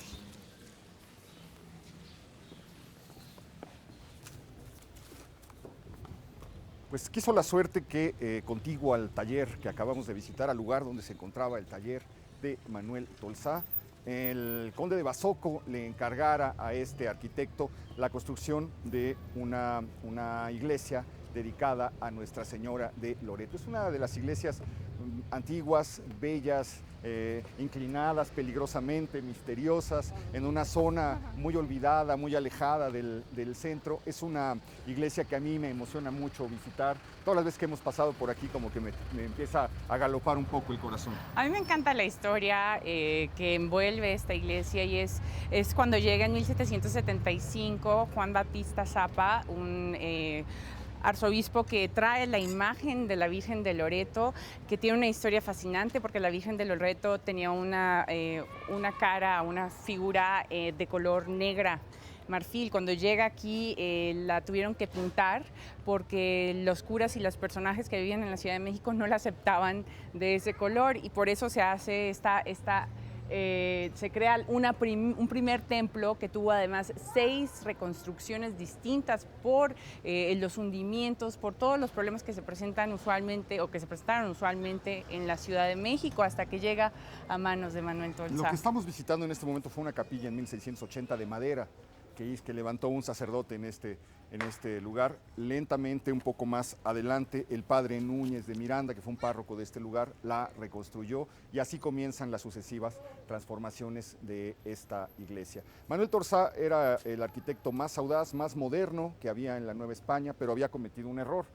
Pues quiso la suerte que contiguo al taller que acabamos de visitar, al lugar donde se encontraba el taller de Manuel Tolsá, el conde de Basoco le encargara a este arquitecto la construcción de una iglesia dedicada a Nuestra Señora de Loreto. Es una de las iglesias antiguas, bellas, inclinadas peligrosamente, misteriosas, en una zona muy olvidada, muy alejada del centro. Es una iglesia que a mí me emociona mucho visitar. Todas las veces que hemos pasado por aquí como que me empieza a galopar un poco el corazón. A mí me encanta la historia que envuelve esta iglesia, y es cuando llega en 1775 Juan Bautista Zappa, un arzobispo que trae la imagen de la Virgen de Loreto, que tiene una historia fascinante porque la Virgen de Loreto tenía una figura de color negra, marfil. Cuando llega aquí la tuvieron que pintar porque los curas y los personajes que vivían en la Ciudad de México no la aceptaban de ese color, y por eso se hace se crea un primer templo que tuvo además 6 reconstrucciones distintas por los hundimientos, por todos los problemas que se presentan usualmente o que se presentaron usualmente en la Ciudad de México, hasta que llega a manos de Manuel Tolsá. Lo que estamos visitando en este momento fue una capilla en 1680 de madera que levantó un sacerdote en este lugar. Lentamente, un poco más adelante, el padre Núñez de Miranda, que fue un párroco de este lugar, la reconstruyó, y así comienzan las sucesivas transformaciones de esta iglesia. Manuel Tolsá era el arquitecto más audaz, más moderno que había en la Nueva España, pero había cometido un error.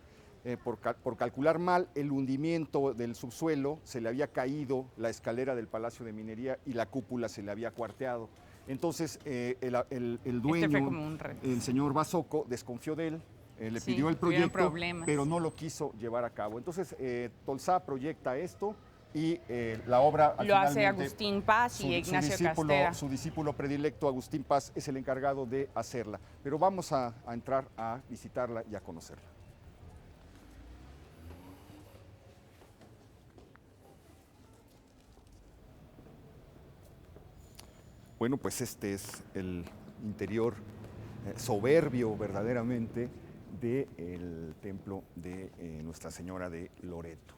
Por calcular mal el hundimiento del subsuelo, se le había caído la escalera del Palacio de Minería y la cúpula se le había cuarteado. Entonces el dueño, el señor Basoco, desconfió de él, le pidió el proyecto, pero no lo quiso llevar a cabo. Entonces Tolsá proyecta esto y la obra lo hace Agustín Paz y Ignacio Castera. Su discípulo predilecto, Agustín Paz, es el encargado de hacerla. Pero vamos a entrar a visitarla y a conocerla. Bueno, pues este es el interior soberbio verdaderamente del templo de Nuestra Señora de Loreto.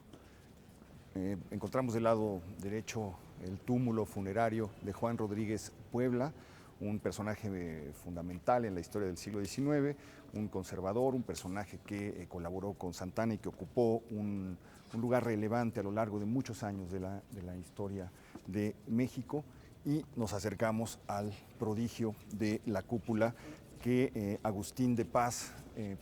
Encontramos del lado derecho el túmulo funerario de Juan Rodríguez Puebla, un personaje fundamental en la historia del siglo XIX, un conservador, un personaje que colaboró con Santana y que ocupó un lugar relevante a lo largo de muchos años de la historia de México. Y nos acercamos al prodigio de la cúpula que Agustín de Paz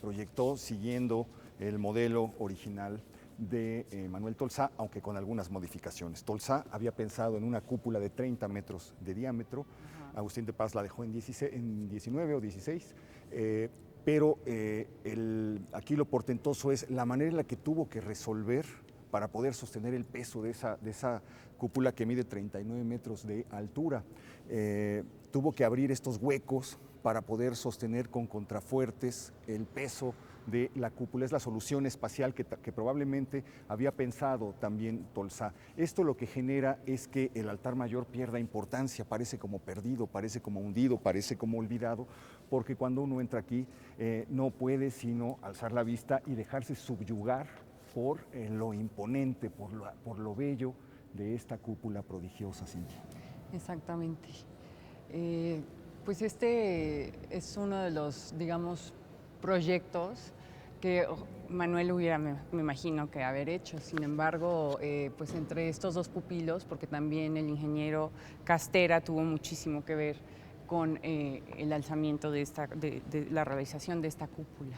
proyectó siguiendo el modelo original de Manuel Tolsá, aunque con algunas modificaciones. Tolsá había pensado en una cúpula de 30 metros de diámetro, Agustín de Paz la dejó en 19 o 16, pero aquí lo portentoso es la manera en la que tuvo que resolver para poder sostener el peso de esa cúpula que mide 39 metros de altura. Tuvo que abrir estos huecos para poder sostener con contrafuertes el peso de la cúpula. Es la solución espacial que probablemente había pensado también Tolsá. Esto lo que genera es que el altar mayor pierda importancia, parece como perdido, parece como hundido, parece como olvidado, porque cuando uno entra aquí no puede sino alzar la vista y dejarse subyugar por lo imponente, por lo bello de esta cúpula prodigiosa, Cintia. Exactamente. Pues este es uno de los, digamos, proyectos que Manuel hubiera, me imagino, que haber hecho. Sin embargo, pues entre estos dos pupilos, porque también el ingeniero Castera tuvo muchísimo que ver con el alzamiento de la realización de esta cúpula.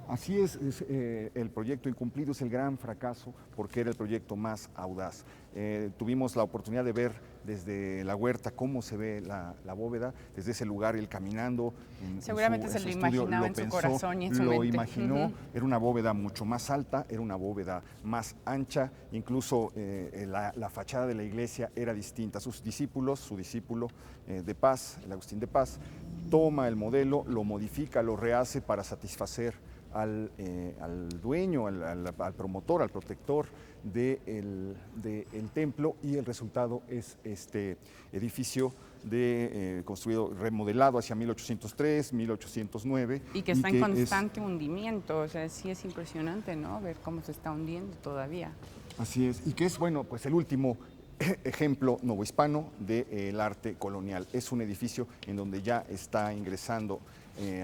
Así es el proyecto incumplido es el gran fracaso porque era el proyecto más audaz. Tuvimos la oportunidad de ver desde la huerta cómo se ve la bóveda, desde ese lugar él caminando. Seguramente se lo imaginaba en su corazón y en su mente. Lo imaginó, era una bóveda mucho más alta, era una bóveda más ancha, incluso la fachada de la iglesia era distinta. Su discípulo de Paz, el Agustín de Paz, toma el modelo, lo modifica, lo rehace para satisfacer al dueño, al promotor, al protector del templo, y el resultado es este edificio construido, remodelado hacia 1803, 1809. Y que está en constante hundimiento, o sea, sí es impresionante, ¿no? Ver cómo se está hundiendo todavía. Así es, y que es, bueno, pues el último ejemplo novohispano del arte colonial. Es un edificio en donde ya está ingresando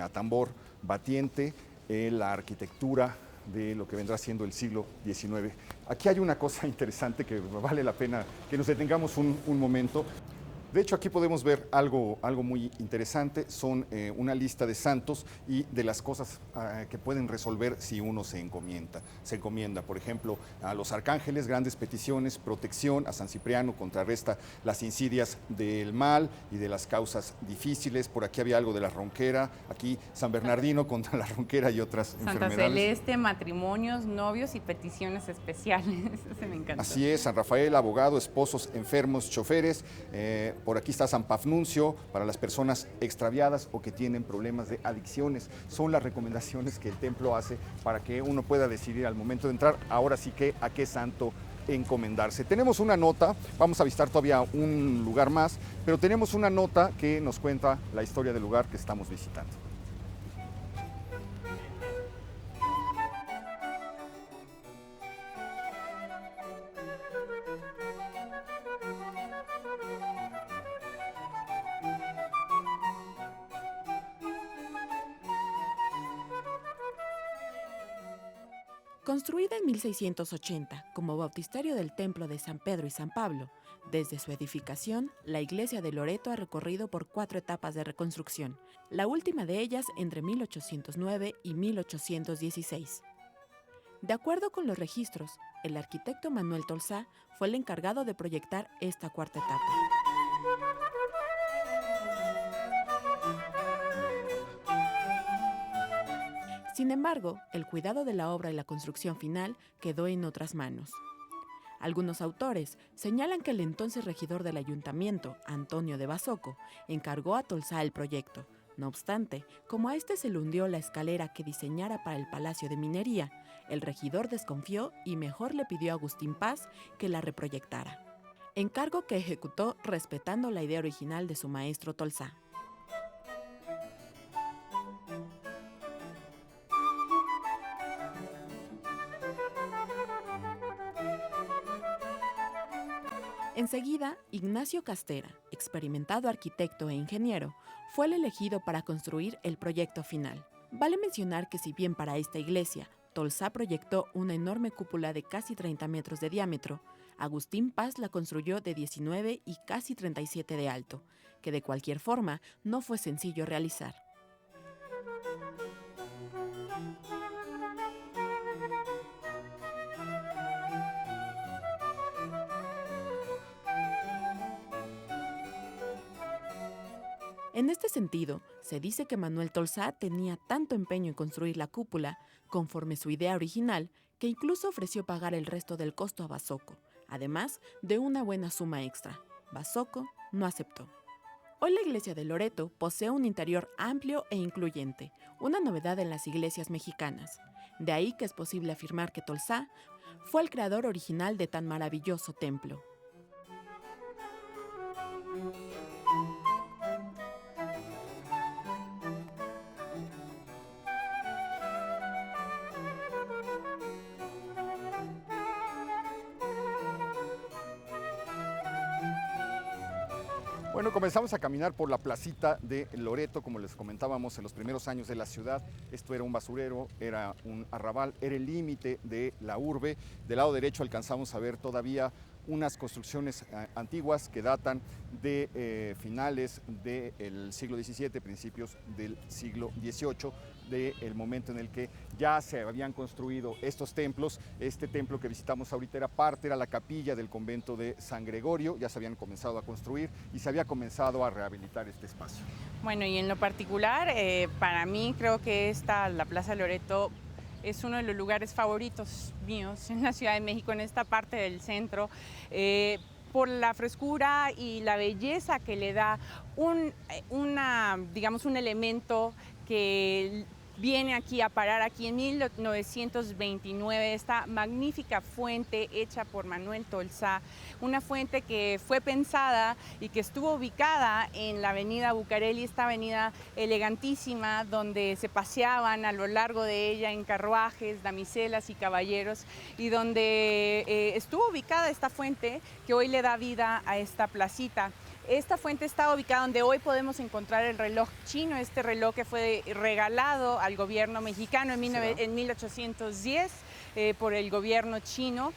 a tambor batiente la arquitectura de lo que vendrá siendo el siglo XIX. Aquí hay una cosa interesante que vale la pena que nos detengamos un momento. De hecho, aquí podemos ver algo muy interesante, son una lista de santos y de las cosas que pueden resolver si uno se encomienda. Por ejemplo, a los arcángeles, grandes peticiones, protección; a San Cipriano, contrarresta las insidias del mal y de las causas difíciles. Por aquí había algo de la ronquera, aquí San Bernardino contra la ronquera y otras enfermedades. Santa Celeste, matrimonios, novios y peticiones especiales, eso me encanta. Así es, San Rafael, abogado, esposos, enfermos, choferes. Por aquí está San Pafnuncio, para las personas extraviadas o que tienen problemas de adicciones. Son las recomendaciones que el templo hace para que uno pueda decidir al momento de entrar, ahora sí que a qué santo encomendarse. Tenemos una nota, vamos a visitar todavía un lugar más, pero tenemos una nota que nos cuenta la historia del lugar que estamos visitando. Construida en 1680 como bautisterio del templo de San Pedro y San Pablo, desde su edificación, la iglesia de Loreto ha recorrido por 4 etapas de reconstrucción, la última de ellas entre 1809 y 1816. De acuerdo con los registros, el arquitecto Manuel Tolsá fue el encargado de proyectar esta 4ª etapa. Sin embargo, el cuidado de la obra y la construcción final quedó en otras manos. Algunos autores señalan que el entonces regidor del ayuntamiento, Antonio de Basoco, encargó a Tolsá el proyecto. No obstante, como a este se le hundió la escalera que diseñara para el Palacio de Minería, el regidor desconfió y mejor le pidió a Agustín Paz que la reproyectara. Encargo que ejecutó respetando la idea original de su maestro Tolsá. Enseguida, Ignacio Castera, experimentado arquitecto e ingeniero, fue el elegido para construir el proyecto final. Vale mencionar que si bien para esta iglesia Tolsá proyectó una enorme cúpula de casi 30 metros de diámetro, Agustín Paz la construyó de 19 y casi 37 de alto, que de cualquier forma no fue sencillo realizar. En este sentido, se dice que Manuel Tolsá tenía tanto empeño en construir la cúpula, conforme su idea original, que incluso ofreció pagar el resto del costo a Basoco, además de una buena suma extra. Basoco no aceptó. Hoy la iglesia de Loreto posee un interior amplio e incluyente, una novedad en las iglesias mexicanas. De ahí que es posible afirmar que Tolsá fue el creador original de tan maravilloso templo. Bueno, comenzamos a caminar por la placita de Loreto, como les comentábamos en los primeros años de la ciudad. Esto era un basurero, era un arrabal, era el límite de la urbe. Del lado derecho alcanzamos a ver todavía unas construcciones antiguas que datan de finales del siglo XVII, principios del siglo XVIII, del momento en el que ya se habían construido estos templos. Este templo que visitamos ahorita era la capilla del convento de San Gregorio, ya se habían comenzado a construir y se había comenzado a rehabilitar este espacio. Bueno, y en lo particular, para mí creo que la Plaza Loreto es uno de los lugares favoritos míos en la Ciudad de México, en esta parte del centro, por la frescura y la belleza que le da un elemento que viene aquí a parar aquí en 1929, esta magnífica fuente hecha por Manuel Tolsá, una fuente que fue pensada y que estuvo ubicada en la avenida Bucareli, esta avenida elegantísima donde se paseaban a lo largo de ella en carruajes, damiselas y caballeros, y donde estuvo ubicada esta fuente que hoy le da vida a esta placita. Esta fuente está ubicada donde hoy podemos encontrar el reloj chino, este reloj que fue regalado al gobierno mexicano en 1810 por el gobierno chino.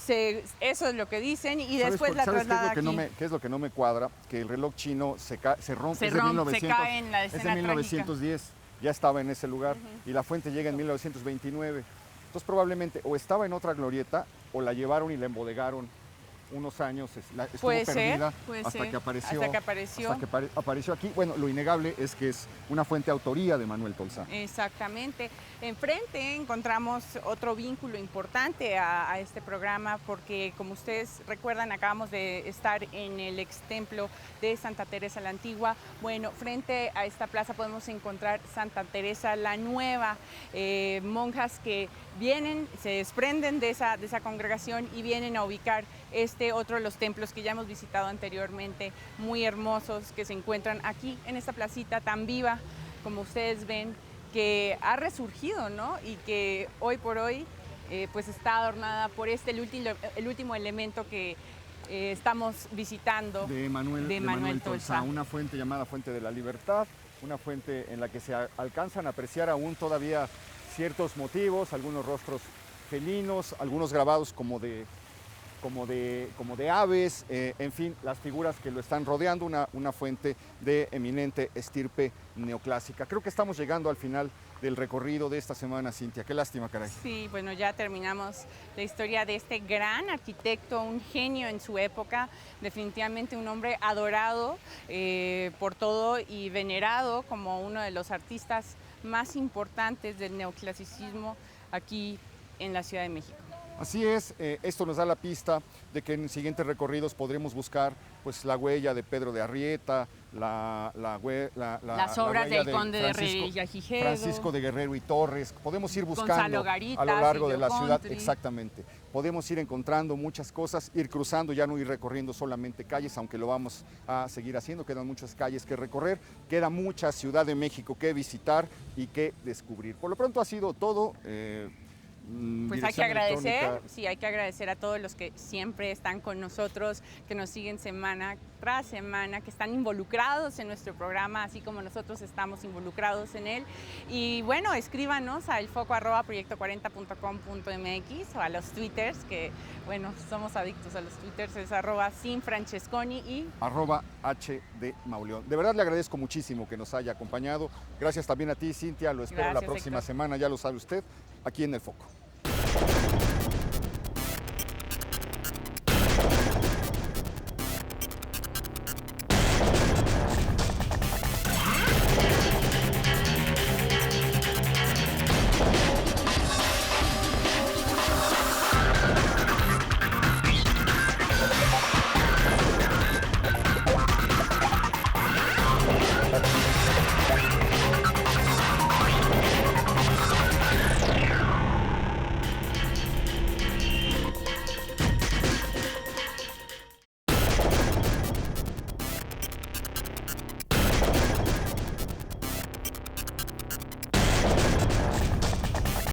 Eso es lo que dicen y después la traslada aquí. ¿Qué es lo que no me cuadra? Que el reloj chino se rompe, se cae en la escena es de 1910, ya estaba en ese lugar y la fuente llega en 1929. Entonces probablemente o estaba en otra glorieta o la llevaron y la embodegaron unos años, estuvo perdida hasta que apareció aquí. Bueno, lo innegable es que es una fuente de autoría de Manuel Tolsá. Exactamente. Enfrente encontramos otro vínculo importante a este programa porque, como ustedes recuerdan, acabamos de estar en el ex templo de Santa Teresa la Antigua. Bueno, frente a esta plaza podemos encontrar Santa Teresa la Nueva, monjas que vienen, se desprenden de esa congregación y vienen a ubicar otro de los templos que ya hemos visitado anteriormente, muy hermosos, que se encuentran aquí en esta placita tan viva, como ustedes ven, que ha resurgido, ¿no? Y que hoy por hoy pues está adornada por el último elemento que estamos visitando de Manuel Tolsá. Una fuente llamada Fuente de la Libertad, una fuente en la que se alcanzan a apreciar aún todavía ciertos motivos, algunos rostros felinos, algunos grabados como de aves, en fin, las figuras que lo están rodeando, una fuente de eminente estirpe neoclásica. Creo que estamos llegando al final del recorrido de esta semana, Cintia. Qué lástima, caray. Sí, bueno, ya terminamos la historia de este gran arquitecto, un genio en su época, definitivamente un hombre adorado por todo y venerado como uno de los artistas más importantes del neoclasicismo aquí en la Ciudad de México. Así es, esto nos da la pista de que en siguientes recorridos podremos buscar pues, la huella de Pedro de Arrieta, las obras del conde de Revillagigedo, Francisco de Guerrero y Torres. Podemos ir buscando Gonzalo Garitas, a lo largo de la ciudad, Country. exactamente. Podemos ir encontrando muchas cosas, ir cruzando, ya no ir recorriendo solamente calles, aunque lo vamos a seguir haciendo. Quedan muchas calles que recorrer, queda mucha Ciudad de México que visitar y que descubrir. Por lo pronto ha sido todo. Pues hay que agradecer a todos los que siempre están con nosotros, que nos siguen semana tras semana, que están involucrados en nuestro programa, así como nosotros estamos involucrados en él. Y bueno, escríbanos a elfoco@proyecto40.com.mx o a los twitters, que bueno, somos adictos a los twitters, es @sinfrancesconi y @HDZ_Mauleón. De verdad le agradezco muchísimo que nos haya acompañado. Gracias también a ti, Cintia, lo espero la próxima semana, ya lo sabe usted, aquí en El Foco.